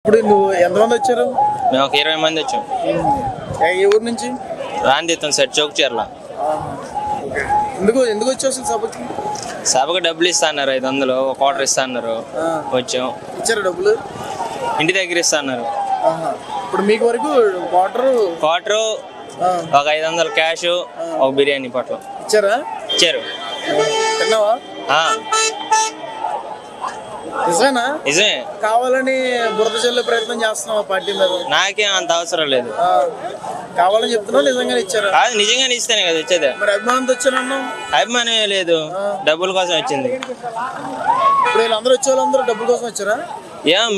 ఇప్పుడు నువ్వు ఎంతమంది వచ్చారు? మేము ఒక 20 మంది వచ్చాం. ఏ ఊరు నుంచి? రాందీతం సెట్ చౌక్చర్ల. ఎందుకు ఎందుకు వచ్చావు సభకి? సభకు డబ్బులు ఇస్తా అన్నారు, 500 ఒక క్వార్టర్ ఇస్తా అన్నారు. వచ్చాం. ఇచ్చారు డబ్బులు? ఇంటి దగ్గర ఇస్తా అన్నారు. ఇప్పుడు మీకు వరకు క్వార్టర్ ఒక 500 క్యాష్, ఒక బిర్యానీ పొట్లం ఇచ్చారా? ఇచ్చారు. తిన్నావా? నిజమేనా? నిజమే. కావాలని బురద చల్లే ప్రయత్నం చేస్తున్నావా పార్టీ మీద? నాకేం అంత అవసరం లేదు. కావాలని చెప్తున్నావు, నిజంగానే ఇచ్చారా? అది నిజంగానే ఇస్తేనే కదా వచ్చేదే. మరి అభిమానంతో వచ్చానన్నావు? అభిమానమే లేదు, డబ్బుల కోసం వచ్చింది. ఇప్పుడు వీళ్ళందరూ వచ్చే వాళ్ళందరూ డబ్బుల కోసం వచ్చారా?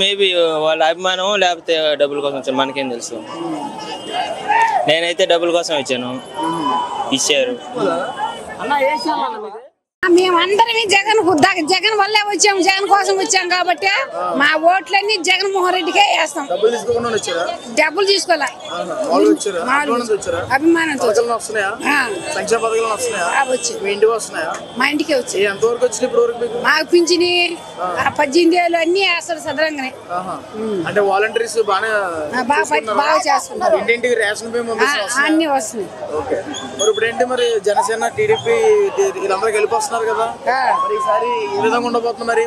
మేబీ వాళ్ళ అభిమానం లేకపోతే డబ్బుల కోసం వచ్చాను, మనకేం తెలుసు. నేనైతే డబ్బుల కోసం వచ్చాను, ఇచ్చారు. మేమందరం జగన్ వల్లే వచ్చాము, జగన్ కోసం వచ్చాం కాబట్టి మా ఓట్లన్నీ జగన్మోహన్ రెడ్డికే వేస్తాం. డబ్బులు తీసుకోలే, అభిమానంతో మా ఇంటికి వచ్చి మాకు పింఛని 18 ఏళ్ళు అన్ని వేస్తాడు సదరంగానే. అంటే వాలంటీర్స్ బాగా చేస్తున్నారు, అన్ని వస్తున్నాయి. మరి ఇప్పుడు ఏంటి, మరి జనసేన టీడీపీ వీళ్ళందరూ గెలిపొస్తున్నారు కదా, మరి ఈసారి ఏ విధంగా ఉండబోతుంది? మరి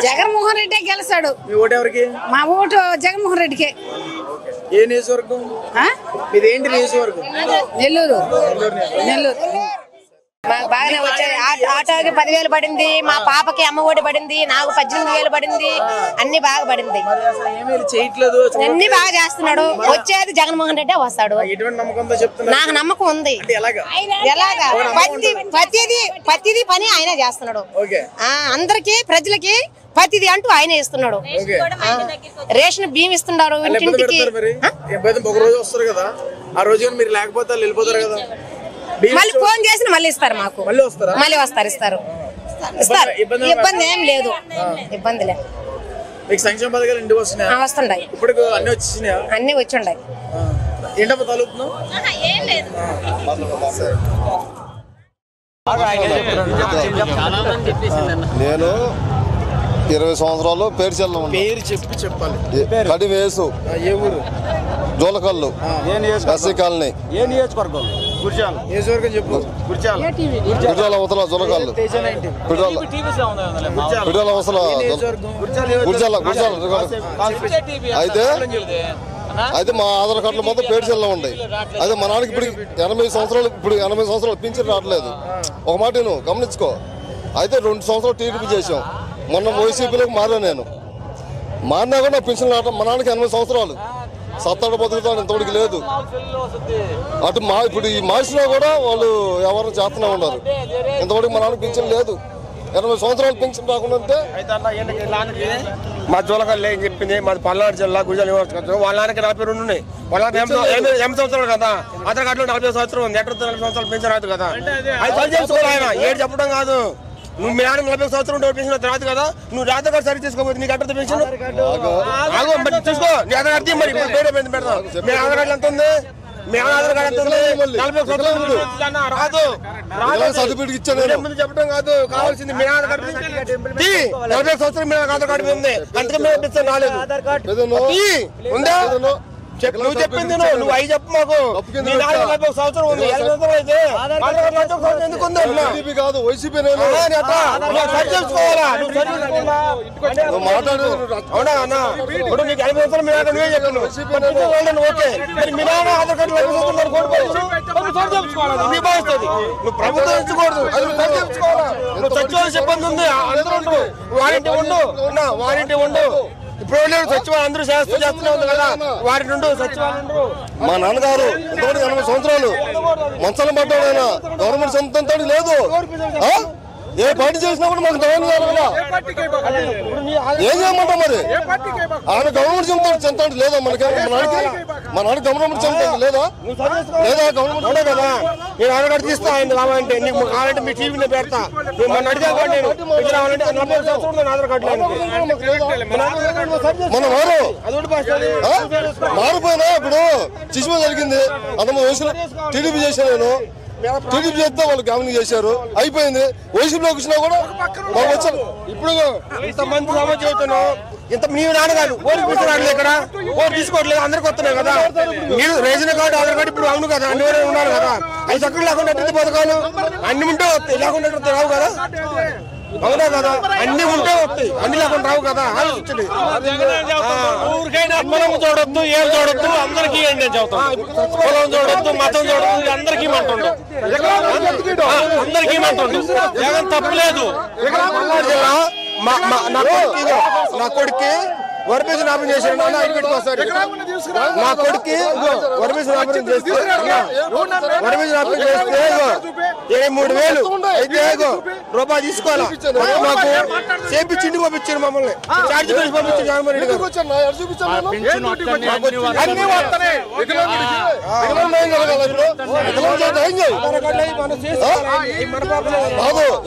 జగన్మోహన్ రెడ్డి గెలిచాడు. మీ ఓటు ఎవరికి? మా ఓటు జగన్మోహన్ రెడ్డికే. ఏ నియోజకవర్గం ఇదేంటి? నియోజకవర్గం నెల్లూరు. మాకు బాగానే వచ్చాయి. ఆటోకి 10,000 పడింది, మా పాపకి అమ్మ ఒడి పడింది, నాకు 18,000 పడింది, అన్ని బాగా పడింది. అన్ని బాగా చేస్తున్నాడు. వచ్చేది జగన్మోహన్ రెడ్డి వస్తాడు, నాకు నమ్మకం ఉంది. ఎలాగా ప్రతిదీ పని ఆయనే చేస్తున్నాడు. అందరికి ప్రజలకి ప్రతిదీ అంటూ ఆయనే ఇస్తున్నాడు. రేషన్ బియ్యం ఇస్తున్నారు ఇంటింటికి. మళ్ళీ ఫోన్ చేసి మళ్ళీ ఇస్తారు, మాకు మళ్ళీ వస్తారు. ఇబ్బంది ఏం లేదు, ఇబ్బంది లేదు. వస్తున్నాయి, అన్ని వచ్చిండాయి. నేను 20 సంవత్సరాలు పేరు చెప్పాలి. కడివేసు, జోలకల్లు, ఎస్సీ కాలనీ. ఏ నియోజకవర్గం? నియోజకవర్గం చెప్పు. గుర్జాల అవతల జోలకల్లు, పిడాల అవతల గుర్జాల. అయితే మా ఆధార్ కార్డులు మొత్తం పేరుచెల్లో ఉన్నాయి. అయితే మా నాన్నకి ఇప్పుడు 80 సంవత్సరాలు పింఛన్ రావట్లేదు. ఒక మాట నేను గమనించుకో. అయితే 2 సంవత్సరాలు టీడీపీ చేసాం, మొన్న వైసీపీలోకి మారా. నేను మారినా కూడా నా పింఛన్ రావటం. మా నాన్నకి 80 సంవత్సరాలు, సత్తాడు బతుకుతాడు, ఇంతవరకు లేదు. అటు ఇప్పుడు ఈ మార్చిలో కూడా వాళ్ళు ఎవరు చేస్తూనే ఉన్నారు. ఇంతవరకు మా నాన్నకి పింఛన్ లేదు. 80 సంవత్సరాలు పింఛన్ రాకుండా ఉంటే మా జోలకల్లి ఏం చెప్పింది, మాది పల్నాడు జిల్లా గురిజాల నియోజకవర్గం. వాళ్ళ నాన్నకి 42 ఉన్నాయి. వాళ్ళ 80 సంవత్సరాలు కదా, ఆధార్ కార్డులో 40 సంవత్సరం ఉంది. ఎక్కడ 40 సంవత్సరాలు పింఛన్ రాదు కదా. అది సరి చేసుకోవాలి ఆయన, ఏడు చెప్పడం కాదు. నువ్వు మీ నాన్న 40 సంవత్సరం పెన్షన్ రాదు కదా, నువ్వు ఆధార్ కార్డు సరి చేసుకోబోదు. నీకు ఎక్కడ పెన్షన్ చూసుకో, నీ ఆధార్ కార్డు మరి పెడతాం. మీ ఆధార్ కార్డు ఎంత ఉంది? మీ ఆధార్ కార్డు ఎంత ఉంది? 40 సంవత్సరాలు రాదు. సర్టిఫికేట్ ఇచ్చాను చెప్పడం కాదు, కావాల్సింది మీ ఆధార్ కార్డు. 40 సంవత్సరం మీ ఆధార్ కార్డు ఉంది, అంతగా మేము ఇప్పిస్తాను. రాలేదు ఉందా? నువ్వు చెప్పింది నువ్వు అవి చెప్పు మాకు. 40 సంవత్సరం ఉంది, 50 సంవత్సరం అయితే ఎందుకు ఉంది? కాదు వైసీపీ అవునా అన్న? ఇప్పుడు నీకు 50 సంవత్సరాలు మీ నాన్న నువ్వే చెప్పాను. ఓకే, మరి మీ నాన్న ఆధార్ కార్డు 50 సంవత్సరాలు నీ భావిస్తుంది. నువ్వు ప్రభుత్వం ఎంచుకోవద్దు, అది నువ్వు సరి చేయించుకోవాలా. నువ్వు సచివాలయ సిబ్బంది ఉంది, అందరూ వారింటి ఉండు. ఇప్పుడు సచివాలయం అందరూ చేస్తూనే ఉంది కదా, వారి నుండి సచివాలయం. మా నాన్నగారు 80 సంవత్సరాలు మంచాల పడ్డాడు. ఆయన గవర్నమెంట్ సొంతంతో లేదు. ఏ పార్టీ చేసినా కూడా మాకు గవర్నమెంట్ కదా, ఏం చేయమంటాం మరి? ఆయన గవర్నమెంట్ చెంతాడు లేదా? మనకి మా నాన్న గవర్నమెంట్ చెంతాడు లేదా? గవర్నమెంట్ ఉండే కదా. నేను ఆధార్ కార్డు తీస్తా, ఆయన రావాలంటే నీకు కావాలంటే మీ టీవీలో పెడతా. నువ్వు మన అడిగా నేను రావాలంటే 40 సంవత్సరం ఆధార్ కార్డు మన వారు మారిపోయినా. ఇప్పుడు శిశువు జరిగింది, అంత వయసులో టీడీపీ చేశాను నేను. టీడీపీ చేస్తే వాళ్ళు గమనింగ్ చేశారు, అయిపోయింది. వైసీపీలోకి వచ్చినా కూడా ఇప్పుడు ఇంతమంది సమాజం చెబుతున్నావు, ఇంత మీ నాన్నగారు ఓటు తీసుకురావట్లేదు ఇక్కడ ఓటు తీసుకోవట్లేదు అందరికి వస్తున్నాయి కదా మీరు రేషన్ కార్డు ఆధార్ కార్డు ఇప్పుడు అవును కదా అన్ని వేరే ఉన్నారు కదా అవి చక్కగా లేకుండా ఎట్టి పథకాలు అన్ని ఉంటే వస్తాయి లేకుండా రావు కదా అవునా కదా అన్ని ఉంటే వస్తాయి అన్ని లేకుండా రావు కదా ఆలోచించండి మనం చూడొద్దు ఏం చూడొద్దు అందరికీ ఏంటి అని చెబుతాం కులం చూడొద్దు మతం చూడొద్దు అందరికీ మంటుండు అందరికీ మంటుండు జగన్ తప్పలేదు నా కొడుకు వరపేసి నాపం చేశాడు నాన్న ఇంటికి వస్తాడు నా కొడుకు వరపేసి నాపం చేస్తే వరపేసి నాపం చేస్తే 23,000 అయితే రూపాయలు తీసుకోవాలా మాకు చేపించి ఇంటికి పంపించారు మమ్మల్ని చార్జ్ చేసి పంపించారు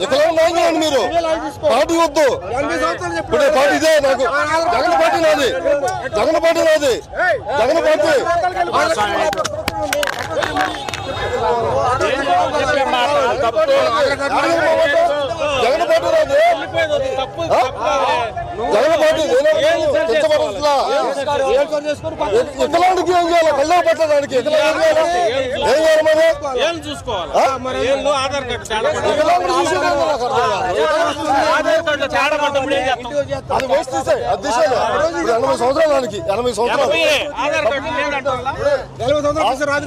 జగన్మోహన్ రెడ్డి గారు మీరు పార్టీ వద్దు పార్టీ ఇదే నాకు జగన్ పార్టీ నాది జగన్ పార్టీ నాది జగన్ పార్టీ జగన్ పార్టీ రాదు జగన్ పార్టీ ఎకలాంటికి ఏం చేయాలి కళ్ళ పట్టడానికి ఏం చేయాలి ఏం చూసుకోవాలి ఆధార్ కార్డు అది వయసు తీసాయి అది తీసాయి 80 సంవత్సరాలకి 80 సంవత్సరాలు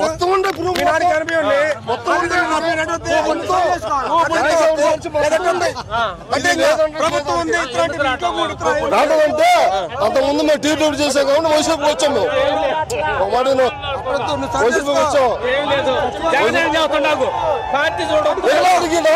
మొత్తం ఉండే ప్రభుత్వం ఉంది అంటే అంతకుముందు మేము టీడీపీ చేసాం కాబట్టి వైసీపీకి వచ్చాం మేము ఒక మాట వైసీపీకి వచ్చాం పార్టీ చూడ ఎలా అడిగినా